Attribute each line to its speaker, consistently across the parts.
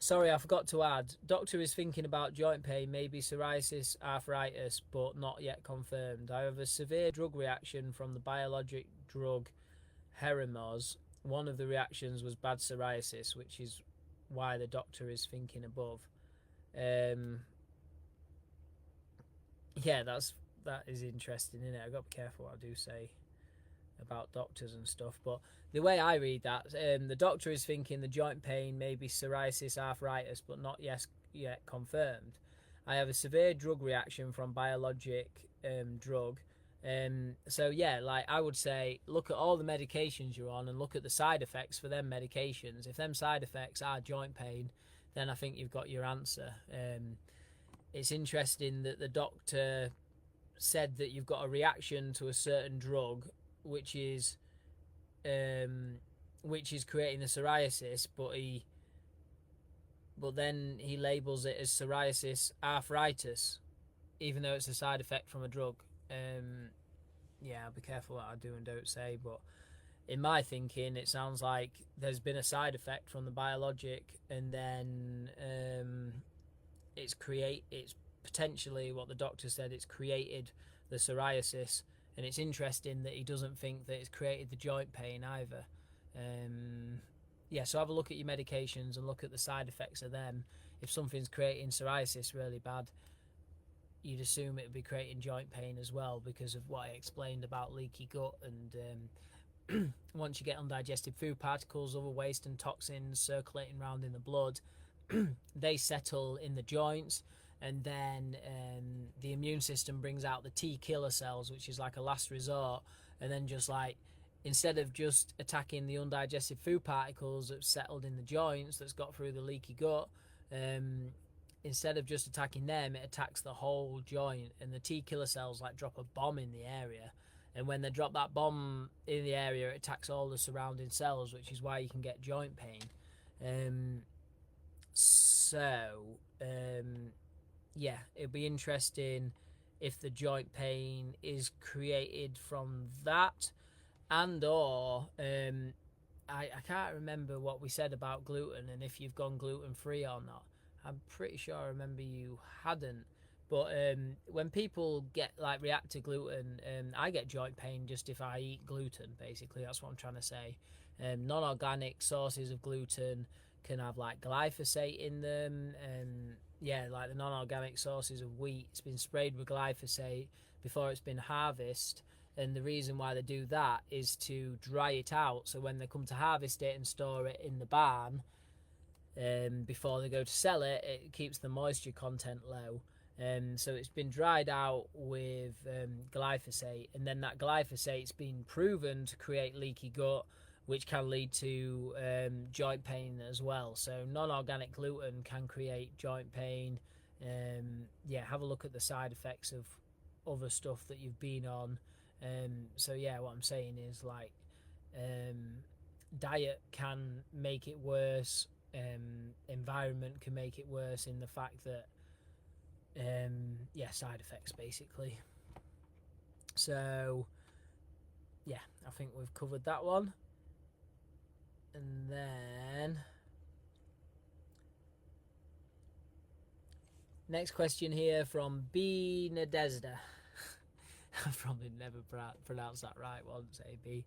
Speaker 1: Sorry, I forgot to add. Doctor is thinking about joint pain, maybe psoriasis, arthritis, but not yet confirmed. I have a severe drug reaction from the biologic drug Heremos. One of the reactions was bad psoriasis, which is why the doctor is thinking above. Um, yeah, that is interesting, isn't it? I've got to be careful what I do say about doctors and stuff. But the way I read that, the doctor is thinking the joint pain may be psoriasis, arthritis, but not yet confirmed. I have a severe drug reaction from biologic drug. So yeah, like I would say, look at all the medications you're on and look at the side effects for them medications. If them side effects are joint pain, then I think you've got your answer. It's interesting that the doctor said that you've got a reaction to a certain drug, which is um, which is creating the psoriasis, but then he labels it as psoriasis arthritis, even though it's a side effect from a drug. Yeah, I'll be careful what I do and don't say, but in my thinking, it sounds like there's been a side effect from the biologic, and then it's potentially what the doctor said. It's created the psoriasis, and it's interesting that he doesn't think that it's created the joint pain either. Um, yeah, so have a look at your medications and look at the side effects of them. If something's creating psoriasis really bad, you'd assume it would be creating joint pain as well because of what I explained about leaky gut. And once you get undigested food particles, other waste and toxins circulating around in the blood, they settle in the joints, and then the immune system brings out the T killer cells, which is like a last resort, and then just like instead of just attacking the undigested food particles that's settled in the joints that's got through the leaky gut, instead of just attacking them, it attacks the whole joint, and the T killer cells like drop a bomb in the area. And when they drop that bomb in the area, it attacks all the surrounding cells, which is why you can get joint pain. Um, so, yeah, it'd be interesting if the joint pain is created from that, and or I can't remember what we said about gluten and if you've gone gluten free or not. I'm pretty sure I remember you hadn't. But when people get like react to gluten, I get joint pain just if I eat gluten. Basically, that's what I'm trying to say. Non-organic sources of gluten can have like glyphosate in them, and yeah, like the non-organic sources of wheat, it's been sprayed with glyphosate before it's been harvested. And the reason why they do that is to dry it out, so when they come to harvest it and store it in the barn, before they go to sell it, it keeps the moisture content low. So it's been dried out with glyphosate, and then that glyphosate's been proven to create leaky gut, which can lead to joint pain as well. So non-organic gluten can create joint pain. Yeah, have a look at the side effects of other stuff that you've been on. So yeah, what I'm saying is like diet can make it worse. Environment can make it worse in the fact that yeah, side effects basically. So yeah, I think we've covered that one. And then next question here from B Nadezda. I probably never pronounced that right once, AB.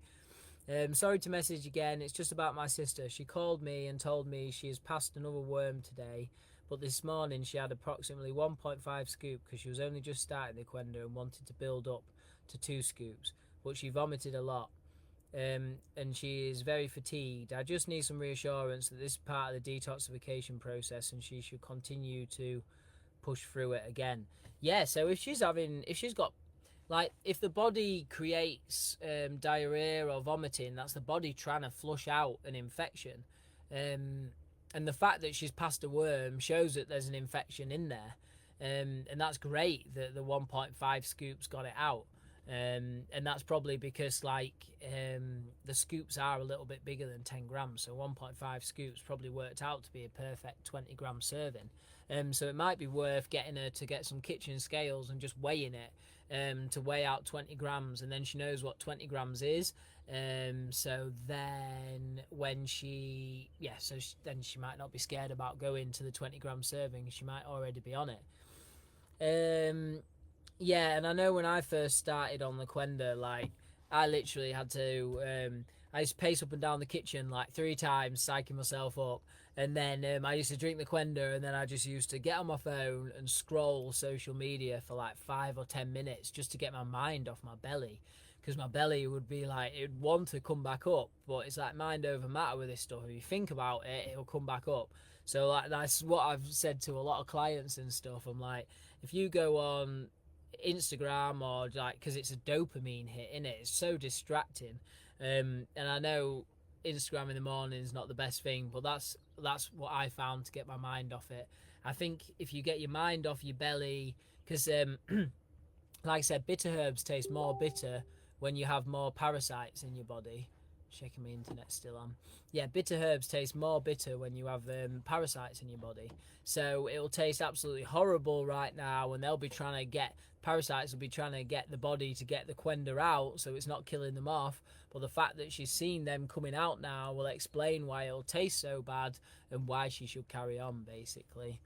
Speaker 1: Sorry to message again. It's just about my sister. She called me and told me she has passed another worm today, but this morning she had approximately 1.5 scoop because she was only just starting the Qenda and wanted to build up to 2 scoops, but she vomited a lot. And she is very fatigued. I just need some reassurance that this is part of the detoxification process and she should continue to push through it again. Yeah, so if she's got, like, if the body creates diarrhea or vomiting, that's the body trying to flush out an infection. And the fact that she's passed a worm shows that there's an infection in there. And that's great that the 1.5 scoops got it out. And that's probably because like the scoops are a little bit bigger than 10 grams, so 1.5 scoops probably worked out to be a perfect 20-gram serving. So it might be worth getting her to get some kitchen scales and just weighing it to weigh out 20 grams, and then she knows what 20 grams is. So then when then she might not be scared about going to the 20-gram serving. She might already be on it. Yeah, and I know when I first started on the Qenda, like, I literally had to. I used to pace up and down the kitchen like 3 times, psyching myself up, and then I used to drink the Qenda, and then I just used to get on my phone and scroll social media for like 5 or 10 minutes just to get my mind off my belly, because my belly would be like, it would want to come back up, but it's like mind over matter with this stuff. If you think about it, it'll come back up. So like that's what I've said to a lot of clients and stuff. I'm like, if you go on Instagram, or like, because it's a dopamine hit in it, it's so distracting, and I know Instagram in the morning is not the best thing, but that's what I found to get my mind off it. I think if you get your mind off your belly, because like I said, bitter herbs taste more bitter when you have more parasites in your body. Checking my internet still on. Yeah, bitter herbs taste more bitter when you have parasites in your body. So it'll taste absolutely horrible right now, and parasites will be trying to get the body to get the Qenda out, so it's not killing them off. But the fact that she's seen them coming out now will explain why it'll taste so bad and why she should carry on, basically.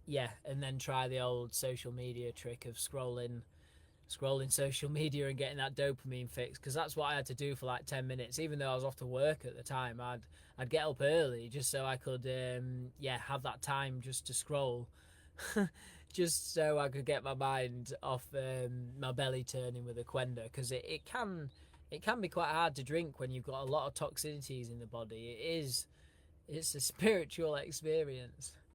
Speaker 1: Yeah, and then try the old social media trick of scrolling social media and getting that dopamine fix, because that's what I had to do for like 10 minutes. Even though I was off to work at the time, I'd get up early just so I could have that time just to scroll just so I could get my mind off my belly turning with a Qenda, because it can be quite hard to drink when you've got a lot of toxicities in the body. It's a spiritual experience.